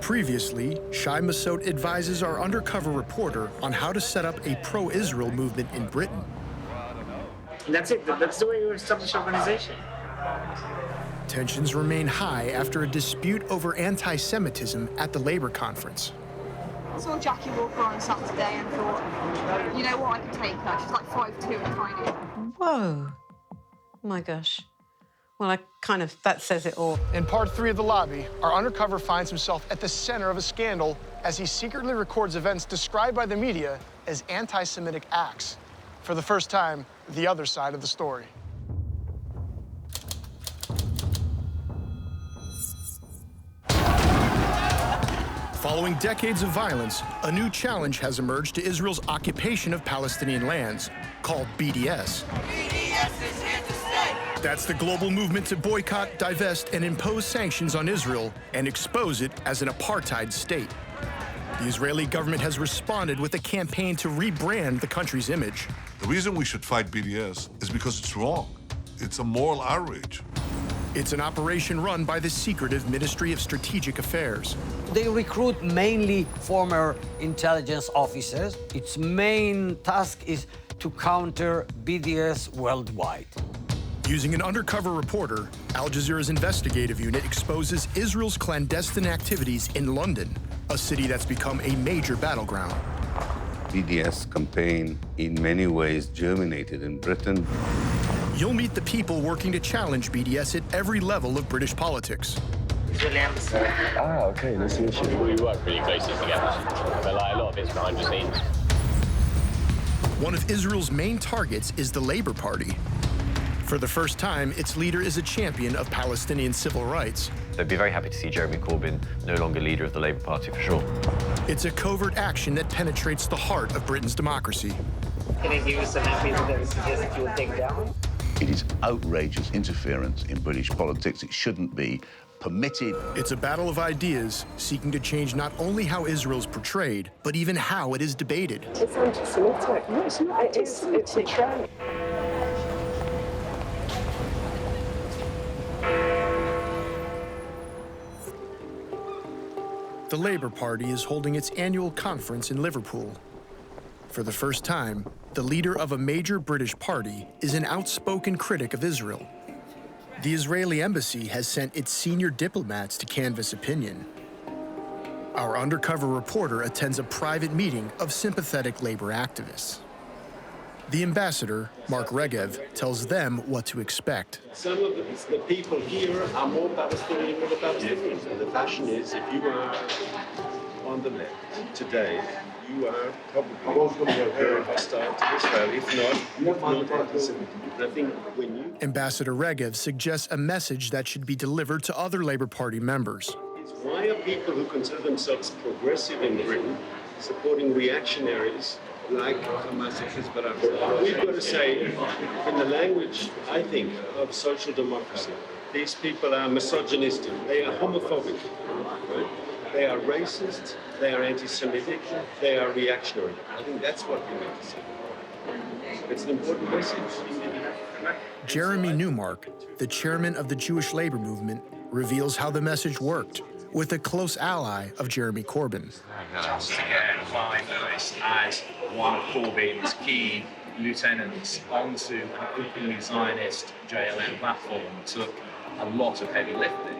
Previously, Shai Massoud advises our undercover reporter on how to set up a pro-Israel movement in Britain. That's it. That's the way you establish organization. Tensions remain high after a dispute over anti-Semitism at the Labour conference. I saw Jackie walk on Saturday and thought, you know what, I could take her. She's like 5'2" and tiny. Whoa. Oh my gosh. Well, that says it all. In part 3 of The Lobby, our undercover finds himself at the center of a scandal as he secretly records events described by the media as anti-Semitic acts. For the first time, the other side of the story. Following decades of violence, a new challenge has emerged to Israel's occupation of Palestinian lands, called BDS. BDS is here to stay. That's the global movement to boycott, divest, and impose sanctions on Israel and expose it as an apartheid state. The Israeli government has responded with a campaign to rebrand the country's image. The reason we should fight BDS is because it's wrong. It's a moral outrage. It's an operation run by the secretive Ministry of Strategic Affairs. They recruit mainly former intelligence officers. Its main task is to counter BDS worldwide. Using an undercover reporter, Al Jazeera's investigative unit exposes Israel's clandestine activities in London, a city that's become a major battleground. BDS campaign in many ways germinated in Britain. You'll meet the people working to challenge BDS at every level of British politics. Israeli embassy. Ah, okay, nice to meet you. We work really closely together, but a lot of it's behind the scenes. One of Israel's main targets is the Labour Party. For the first time, its leader is a champion of Palestinian civil rights. They'd be very happy to see Jeremy Corbyn no longer leader of the Labour Party, for sure. It's a covert action that penetrates the heart of Britain's democracy. Can I give you some episoda that you suggest that you would take down? It is outrageous interference in British politics. It shouldn't be permitted. It's a battle of ideas seeking to change not only how Israel's portrayed, but even how it is debated. It's anti-Semitic. No, it's not. It's a trend. The Labour Party is holding its annual conference in Liverpool. For the first time, the leader of a major British party is an outspoken critic of Israel. The Israeli embassy has sent its senior diplomats to canvass opinion. Our undercover reporter attends a private meeting of sympathetic labor activists. The ambassador, Mark Regev, tells them what to expect. Some of the people here are more Palestinian than the Palestinians. And the fashion is, if you are on the left today, you are probably very hostile to Israel. If not anti-Semitic. I think when you... Ambassador Regev suggests a message that should be delivered to other Labour Party members. Why are people who consider themselves progressive in Britain supporting reactionaries like Hamas and Hezbollah? We've got to say, in the language, I think, of social democracy, these people are misogynistic, they are homophobic, right? They are racist, they are anti-Semitic, they are reactionary. I think that's what we need to say. It's an important message. Jeremy Newmark, the chairman of the Jewish labor movement, reveals how the message worked with a close ally of Jeremy Corbyn. Just to get Clive Lewis as one of Corbyn's key lieutenants onto an openly Zionist JLM platform took a lot of heavy lifting.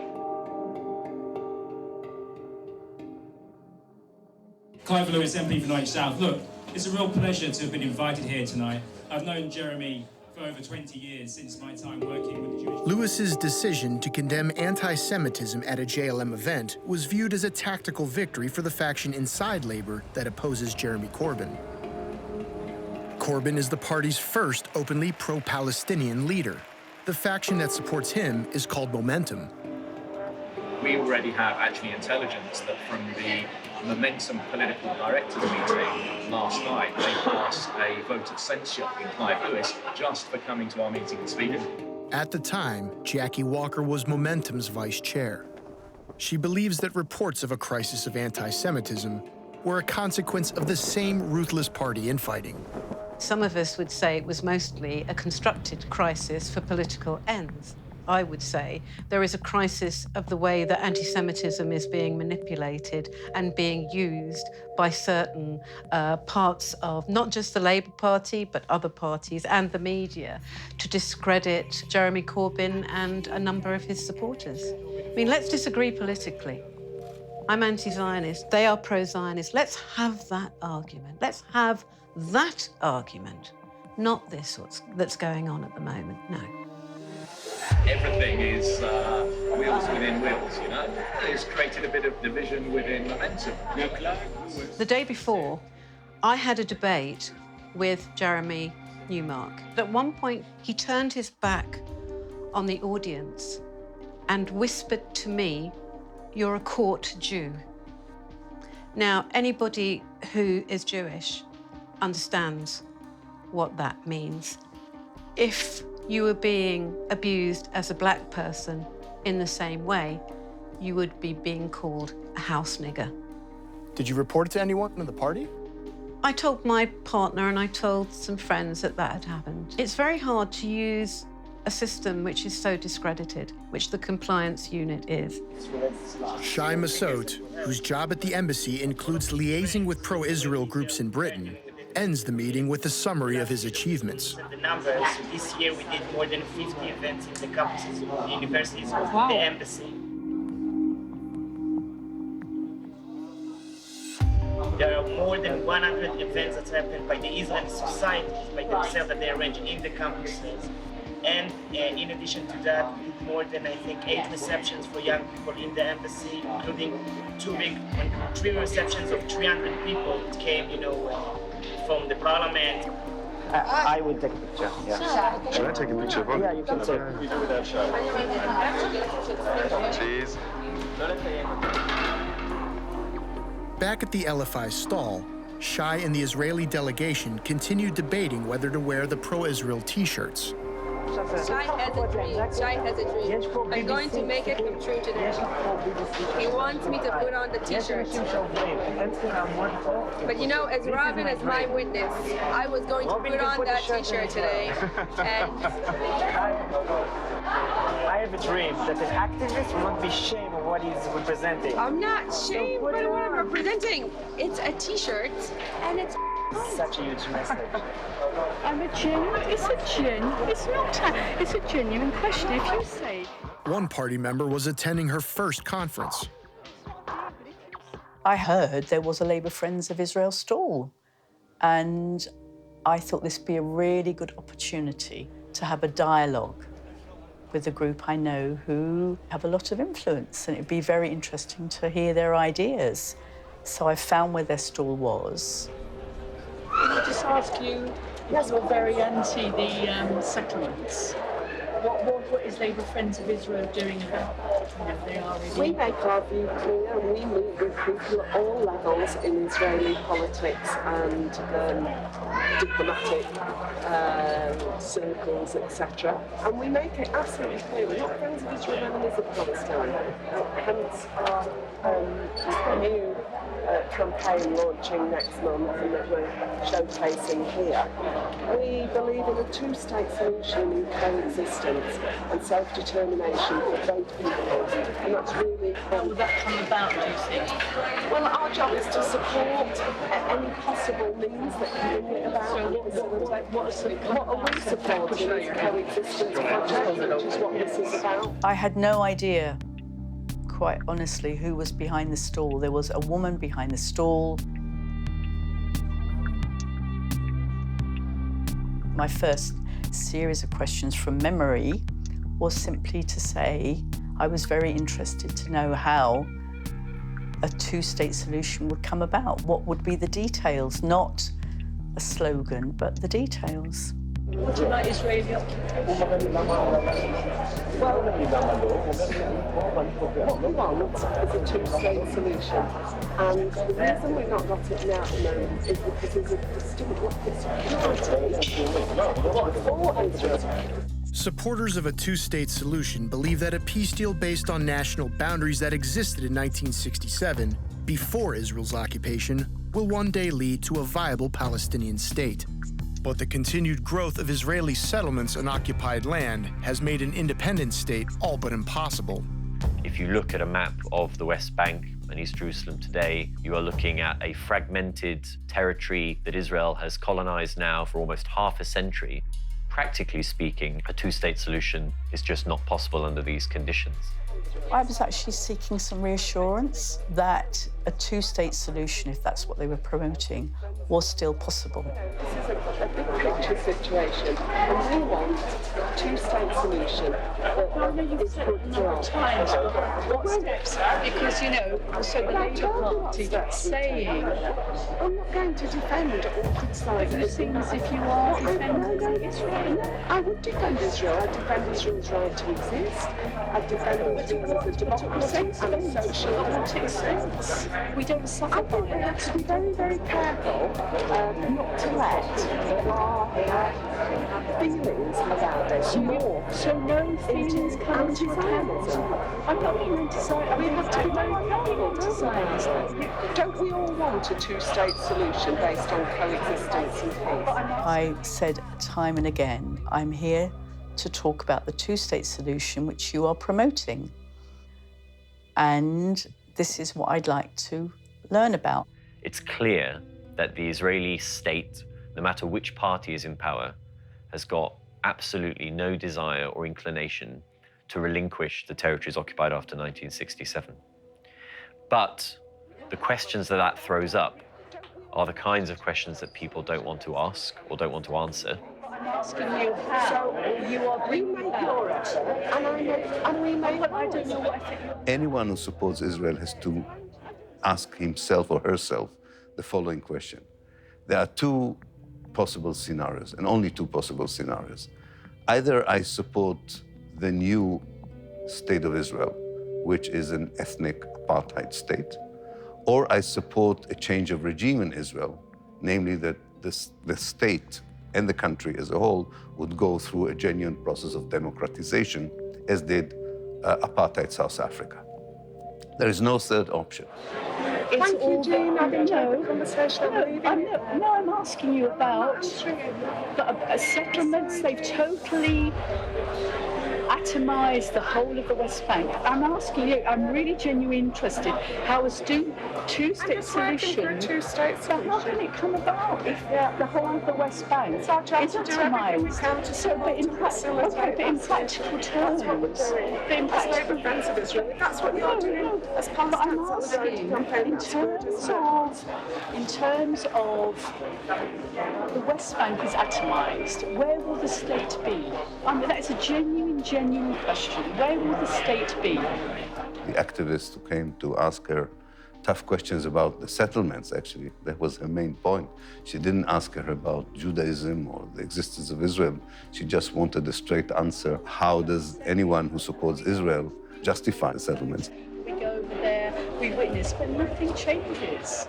Clive Lewis, MP for Norwich South. Look, it's a real pleasure to have been invited here tonight. I've known Jeremy for over 20 years, since my time working with the Jewish... Lewis's decision to condemn anti-Semitism at a JLM event was viewed as a tactical victory for the faction inside Labour that opposes Jeremy Corbyn. Corbyn is the party's first openly pro-Palestinian leader. The faction that supports him is called Momentum. We already have actually intelligence that from the Momentum political directors meeting last night, they passed a vote of censure in Clive Lewis just for coming to our meeting in Sweden. At the time, Jackie Walker was Momentum's vice chair. She believes that reports of a crisis of anti-Semitism were a consequence of the same ruthless party infighting. Some of us would say it was mostly a constructed crisis for political ends. I would say, there is a crisis of the way that anti-Semitism is being manipulated and being used by certain parts of not just the Labour Party, but other parties and the media to discredit Jeremy Corbyn and a number of his supporters. I mean, let's disagree politically. I'm anti-Zionist, they are pro-Zionist. Let's have that argument. Let's have that argument, not this that's going on at the moment, no. Everything is wheels within wheels, you know? It's created a bit of division within momentum. The day before, I had a debate with Jeremy Newmark. At one point, he turned his back on the audience and whispered to me, "You're a court Jew." Now, anybody who is Jewish understands what that means. If you were being abused as a black person in the same way, you would be being called a house nigger. Did you report it to anyone in the party? I told my partner and I told some friends that had happened. It's very hard to use a system which is so discredited, which the compliance unit is. Shai Massoud, whose job at the embassy includes liaising with pro-Israel groups in Britain, ends the meeting with a summary of his achievements. The numbers, this year we did more than 50 events in the campuses of the universities of the embassy. There are more than 100 events that happen by the Israeli societies, by themselves, that they arrange in the campuses. And in addition to that, we did more than, I think, 8 receptions for young people in the embassy, including 3 receptions of 300 people that came, you know, from the parliament. I will take a picture. Yeah. Should I take a picture of it? Yeah, you can take. We do without Shai. Cheese. Back at the LFI stall, Shai and the Israeli delegation continued debating whether to wear the pro-Israel T-shirts. Shai has a dream. Shai has a dream. I'm going to make it come true today. He wants me to put on the T-shirt. But you know, as Robin is my witness, I was going to put on that T-shirt today. And I have a dream that an activist will not be ashamed of what he's representing. I'm not ashamed of what I'm representing. It's a T-shirt, and it's such a huge message. I'm a genuine. It's a genuine. It's a genuine question. If you say. One party member was attending her first conference. I heard there was a Labour Friends of Israel stall, and I thought this would be a really good opportunity to have a dialogue with a group I know who have a lot of influence, and it'd be very interesting to hear their ideas. So I found where their stall was. Can I just ask you, yes, we're very anti the settlements. What is Labour Friends of Israel doing about that? They are really... We make our view clear, and we meet with people at all levels in Israeli politics and diplomatic circles, etc. And we make it absolutely clear we're not friends of Israel, enemies of Palestine. Hence our new campaign launching next month and that we're showcasing here. We believe in a two-state solution in coexistence and self-determination for both peoples, and that's really... How will that come about, do you think? Well, our job is to support any possible means that can bring it about. So what are we supporting as a coexistence project, which is what this is about? I had no idea, quite honestly, who was behind the stall. There was a woman behind the stall. My first series of questions from memory was simply to say I was very interested to know how a two-state solution would come about. What would be the details, not a slogan, but the details. What do you like Israeli occupation? Well, what we want is a two-state solution. And the reason we've not got it now at the moment is because there's a distinct security for Israel. Supporters of a two-state solution believe that a peace deal based on national boundaries that existed in 1967, before Israel's occupation, will one day lead to a viable Palestinian state. But the continued growth of Israeli settlements on occupied land has made an independent state all but impossible. If you look at a map of the West Bank and East Jerusalem today, you are looking at a fragmented territory that Israel has colonized now for almost half a century. Practically speaking, a two-state solution is just not possible under these conditions. I was actually seeking some reassurance that a two-state solution, if that's what they were promoting, was still possible. This is a big picture situation, and we want a two-state solution that is good for all. Times, what steps? Because, you know, so the Labour Party is saying... I'm not going to defend or criticise it. It seems if you are defending Israel. I would defend Israel. I'd defend Israel's right to exist. I'd defend Israel as a democracy and a social sense. We don't suffer by we have to be very, very careful not to let our feelings about this morph. So no feelings come into Zionism. I'm not romanticising. We have to be very careful. Don't we all want a two-state solution based on coexistence and peace? I said time and again, I'm here to talk about the two-state solution which you are promoting. And this is what I'd like to learn about. It's clear that the Israeli state, no matter which party is in power, has got absolutely no desire or inclination to relinquish the territories occupied after 1967. But the questions that throws up are the kinds of questions that people don't want to ask or don't want to answer. I'm asking you how you are bringing about. And we make I don't know what I think. Anyone who supports Israel has to ask himself or herself the following question. There are two possible scenarios, and only two possible scenarios. Either I support the new state of Israel, which is an ethnic apartheid state, or I support a change of regime in Israel, namely that the state and the country as a whole would go through a genuine process of democratization, as did apartheid South Africa. There is no third option. Thank you, Jean. I've enjoyed the conversation. I'm asking you about settlements. They've totally atomised the whole of the West Bank. I'm asking you, I'm really genuinely interested, how a two-state solution, how can it come about if the whole of the West Bank is atomised? So, but in practical terms, that's what you're doing. But I'm asking, in terms of the West Bank is atomised, where will the state be? I mean, that's a genuine question. Where will the state be? The activist who came to ask her tough questions about the settlements, actually, that was her main point. She didn't ask her about Judaism or the existence of Israel. She just wanted a straight answer. How does anyone who supports Israel justify the settlements? We go over there, we witness, but nothing changes.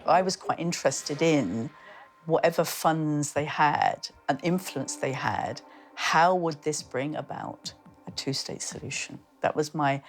I was quite interested in whatever funds they had and influence they had, how would this bring about a two-state solution? That was my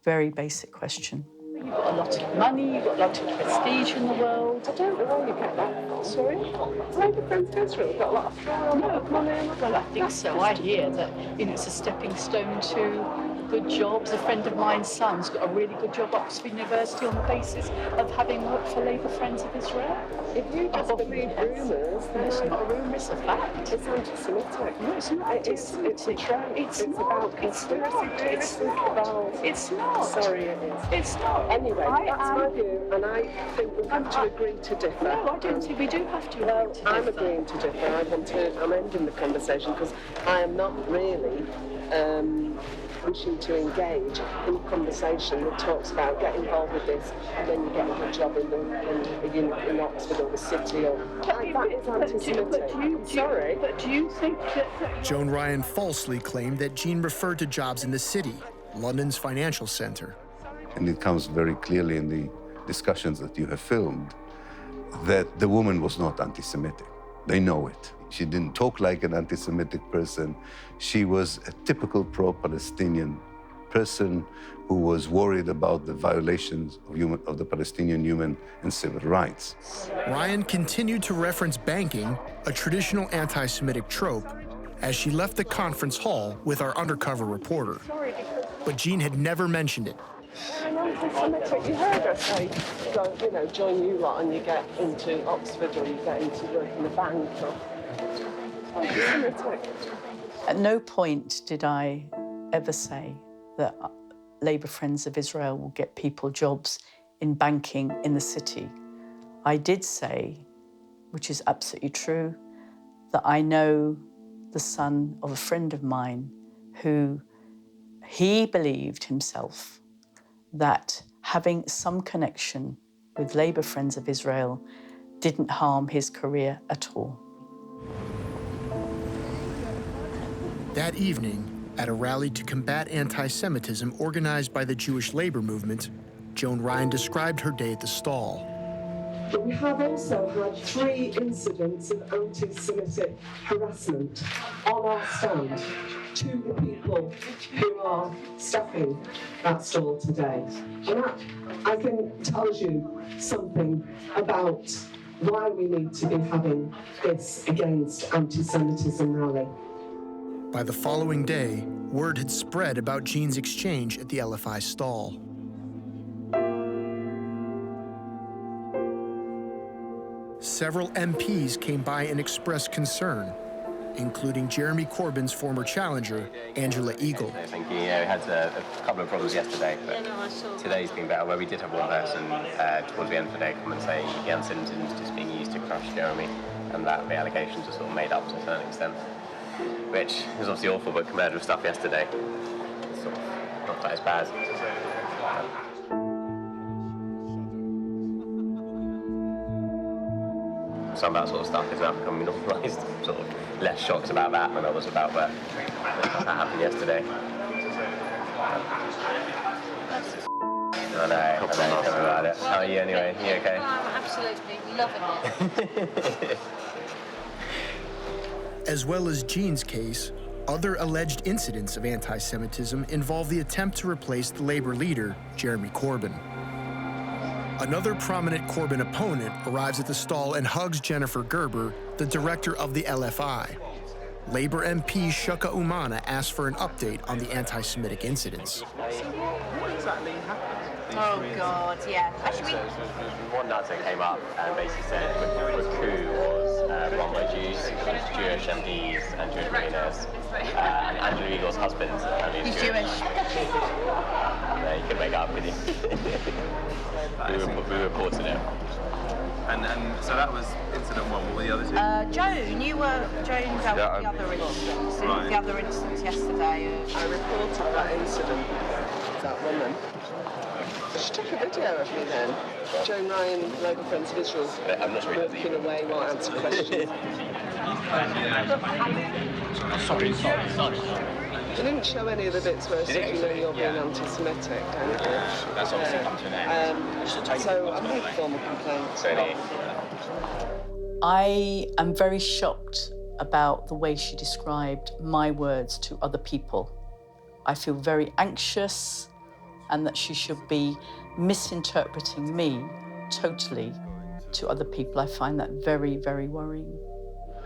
very basic question. You've got a lot of money, you've got a lot of prestige in the world. I don't know where you get that from. Sorry? Labour friends to Israel got a lot of power, a lot of money. Well, I think so. I hear that it's a stepping stone to good jobs. A friend of mine's son's got a really good job at Oxford University on the basis of having worked for Labour Friends of Israel. If you just believe rumours, then it's not a rumour, it's a fact. It's anti-Semitic. No, it's not. It's a trend. It's about conspiracy theories. It's not. Sorry, it is. It's not. Anyway, that's my view, and I think we have to agree to differ. No, I don't think we do have to agree to differ. I'm agreeing to differ. I'm ending the conversation because I am not really wishing to engage in a conversation that talks about get involved with this and then you get a good job in Oxford or the city or that is anti-Semitic. Sorry. But do you think that... Joan Ryan falsely claimed that Jean referred to jobs in the city, London's financial centre. And it comes very clearly in the discussions that you have filmed that the woman was not anti-Semitic. They know it. She didn't talk like an anti-Semitic person. She was a typical pro-Palestinian person who was worried about the violations of the Palestinian human and civil rights. Ryan continued to reference banking, a traditional anti-Semitic trope, as she left the conference hall with our undercover reporter. But Jean had never mentioned it. I'm anti-Semitic. You heard her say, join you lot and you get into Oxford or you get into work in the bank. Or anti-Semitic. At no point did I ever say that Labour Friends of Israel will get people jobs in banking in the city. I did say, which is absolutely true, that I know the son of a friend of mine who he believed himself that having some connection with Labour Friends of Israel didn't harm his career at all. That evening, at a rally to combat anti-Semitism organized by the Jewish labor movement, Joan Ryan described her day at the stall. But we have also had 3 incidents of anti-Semitic harassment on our stand to the people who are staffing that stall today. And that, I think, tells you something about why we need to be having this against anti-Semitism rally. By the following day, word had spread about Jean's exchange at the LFI stall. Several MPs came by and expressed concern, including Jeremy Corbyn's former challenger, Angela Eagle. I think we had a couple of problems yesterday, but today's been better, where we did have one person towards the end of the day come and say the incident is just being used to crush Jeremy, and that the allegations are sort of made up to a certain extent, which is obviously awful, but compared with stuff yesterday, it's sort of not quite as bad. Some of that sort of stuff is now becoming normalised, sort of less shocked about that than I was about that happened yesterday. I know, tell me about it. How are you anyway? You okay? I'm absolutely loving it. As well as Jean's case, other alleged incidents of anti-Semitism involve the attempt to replace the Labour leader, Jeremy Corbyn. Another prominent Corbyn opponent arrives at the stall and hugs Jennifer Gerber, the director of the LFI. Labour MP Shuka Umana asks for an update on the anti-Semitic incidents. What exactly happened? Oh, God, yeah. Actually, one data came up and basically said the coup was run by Jews, Jewish MPs and Jewish millionaires. And Angela Eagle's husband, he's Jewish. No, you could make it up, could you? we reported it. And so that was incident 1. What were the other 2? Joan, Joan dealt with the other incidents. Right. The other incidents yesterday. I reported that incident. That woman. She took a video of me then. Joan Ryan, Labour Friends of Israel, working away while answering questions. Sorry. They didn't show any of the bits where you're being anti-Semitic. That's obviously come to an end. So I've made formal complaints. I am very shocked about the way she described my words to other people. I feel very anxious and that she should be misinterpreting me totally to other people. I find that very, very worrying.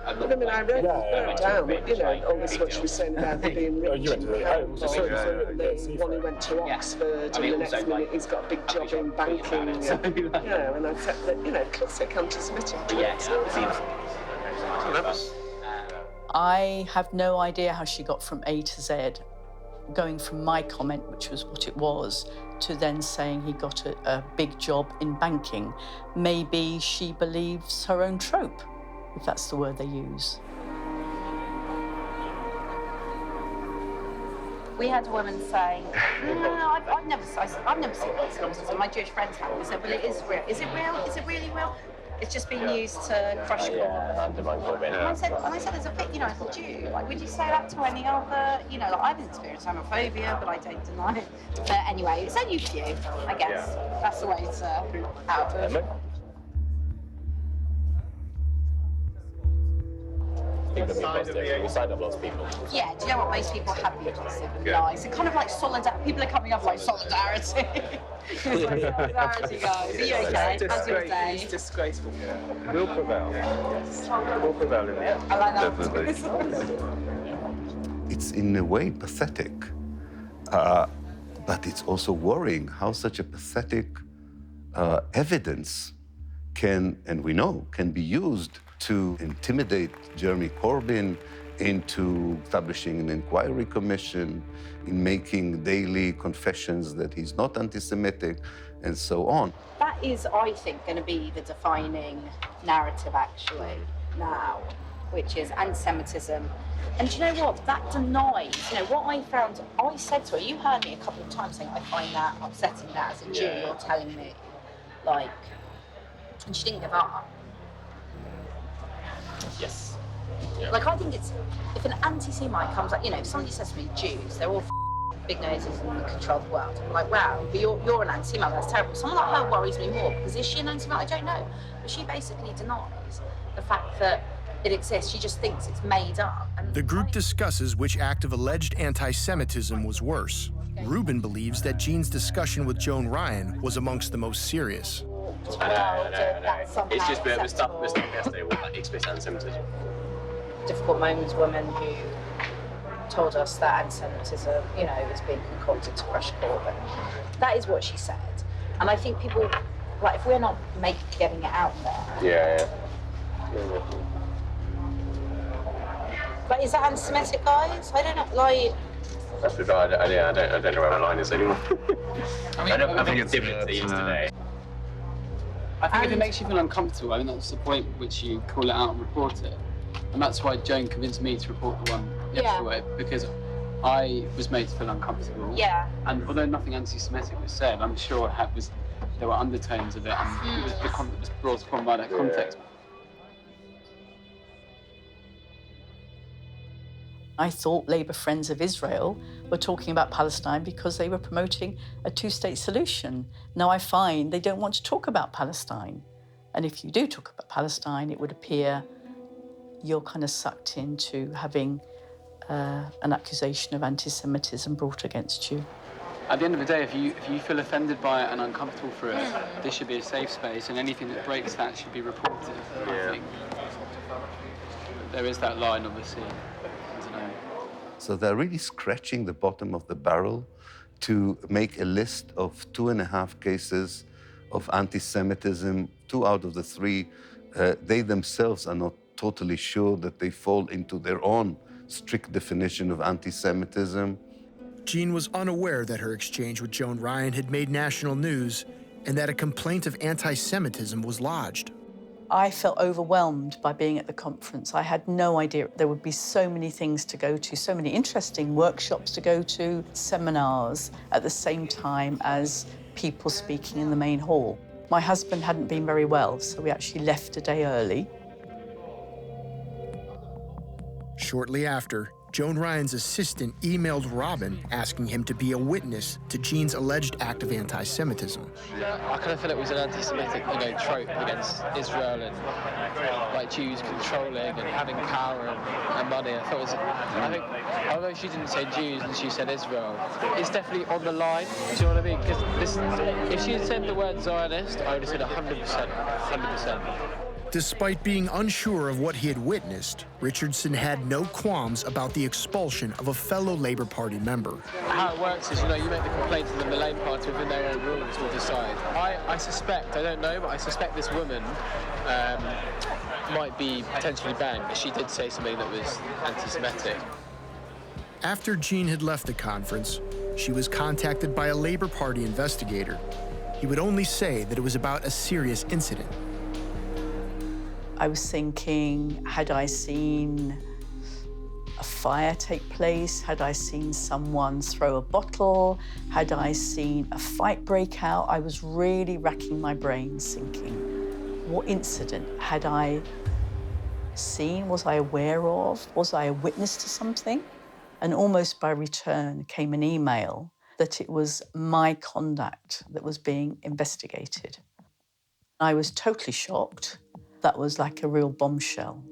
But I mean, I wrote down, all this what she was saying about being rich and powerful. The one who went to Oxford, and the next minute he's got a big job in banking. And I said that, classic anti-Semitic. I have no idea how she got from A to Z, going from my comment, which was what it was, to then saying he got a big job in banking. Maybe she believes her own trope, if that's the word they use. We had a woman say, no, I've never seen this nonsense. And my Jewish friends have. They said, well, it is real. Is it real? Is it really real? It's just been used to crush Corbyn. And I said, as a bit, as a Jew, would you say that to any other, I've experienced homophobia, but I don't deny it. But anyway, it's only a few, I guess. That's the way it's out of it. think it'll be positive. We signed up lots of people. Yeah, do you know what? Most people are happy, positive and nice. It's kind of like solidarity. People are coming up like solidarity. It's like solidarity, guys. Are you okay? How's your day? It's disgraceful. We'll prevail. Yes. We'll prevail in the end. I like that. Definitely. It's in a way pathetic, but it's also worrying how such a pathetic evidence can, and we know, can be used to intimidate Jeremy Corbyn into establishing an inquiry commission, in making daily confessions that he's not anti-Semitic, and so on. That is, I think, going to be the defining narrative, actually, now, which is anti-Semitism. And do you know what? That denies, you know, what I found, I said to her, you heard me a couple of times saying, I find that upsetting that as a Jew, you're telling me, like, and she didn't give up. Yes. Yeah. Like, I think it's, if an anti-Semite comes up, you know, if somebody says to me, Jews, they're all big noses and control the world. I'm like, wow, but you're an anti-Semite, that's terrible. Someone like her worries me more, because is she an anti-Semite? I don't know. But she basically denies the fact that it exists. She just thinks it's made up. And the group discusses which act of alleged anti-Semitism was worse. Ruben believes that Jean's discussion with Joan Ryan was amongst the most serious. I know. It's just the stuff yesterday was like explicit anti-Semitism. Difficult moments, women who told us that anti-Semitism, you know, is being concocted to crush Corbyn. That is what she said. And I think people, like, if we're not getting it out there. Yeah. But is that anti-Semitic, guys? I don't know, like... That's the guy, I don't know where my line is anymore. I think it's different to yesterday. I think if it makes you feel uncomfortable, I mean, that's the point at which you call it out and report it. And that's why Joan convinced me to report the one yesterday, because I was made to feel uncomfortable. Yeah. And although nothing anti-Semitic was said, I'm sure there were undertones of it, and it was brought upon by that context. I thought Labour Friends of Israel were talking about Palestine because they were promoting a two-state solution. Now I find they don't want to talk about Palestine. And if you do talk about Palestine, it would appear you're kind of sucked into having an accusation of anti-Semitism brought against you. At the end of the day, if you feel offended by it and uncomfortable for it, this should be a safe space, and anything that breaks that should be reported. I think there is that line, obviously. So they're really scratching the bottom of the barrel to make a list of 2.5 cases of anti-Semitism. 2 out of the 3, they themselves are not totally sure that they fall into their own strict definition of anti-Semitism. Jean was unaware that her exchange with Joan Ryan had made national news and that a complaint of anti-Semitism was lodged. I felt overwhelmed by being at the conference. I had no idea there would be so many things to go to, so many interesting workshops to go to, seminars at the same time as people speaking in the main hall. My husband hadn't been very well, so we actually left a day early. Shortly after, Joan Ryan's assistant emailed Robin asking him to be a witness to Jean's alleged act of anti-Semitism. I kind of feel it was an anti-Semitic, trope against Israel and like Jews controlling and having power and money. I think, although she didn't say Jews and she said Israel, it's definitely on the line. Do you know what I mean? Because if she had said the word Zionist, I would have said 100%, 100%. Despite being unsure of what he had witnessed, Richardson had no qualms about the expulsion of a fellow Labour Party member. How it works is, you make the complaint and then the Labour Party within their own rules will decide. I suspect, I don't know, but I suspect this woman might be potentially banned, but she did say something that was anti-Semitic. After Jean had left the conference, she was contacted by a Labour Party investigator. He would only say that it was about a serious incident. I was thinking, had I seen a fire take place? Had I seen someone throw a bottle? Had I seen a fight break out? I was really racking my brains thinking, what incident had I seen? Was I aware of? Was I a witness to something? And almost by return came an email that it was my conduct that was being investigated. I was totally shocked. That was like a real bombshell.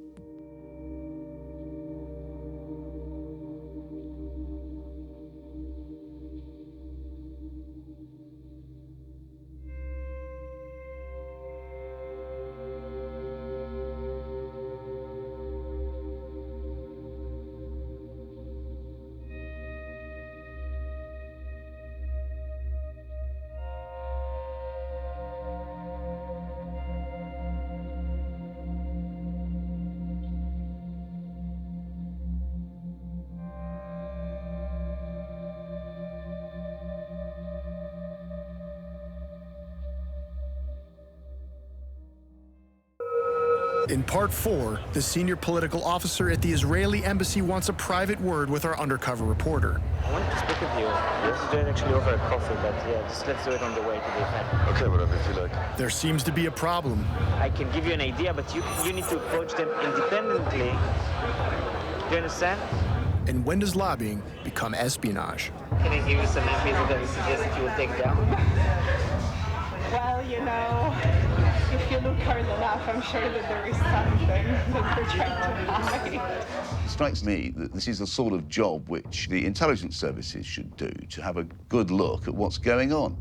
In part 4, the senior political officer at the Israeli embassy wants a private word with our undercover reporter. I wanted to speak with you. Let's do it actually over a coffee, but yeah, just let's do it on the way to the event. Okay, whatever you like. There seems to be a problem. I can give you an idea, but you need to approach them independently. Do you understand? And when does lobbying become espionage? Can I give you some epizoda that you suggest that you will take down? Well, you know, if you look hard enough, I'm sure that there is something that they're trying to hide. It strikes me that this is the sort of job which the intelligence services should do, to have a good look at what's going on.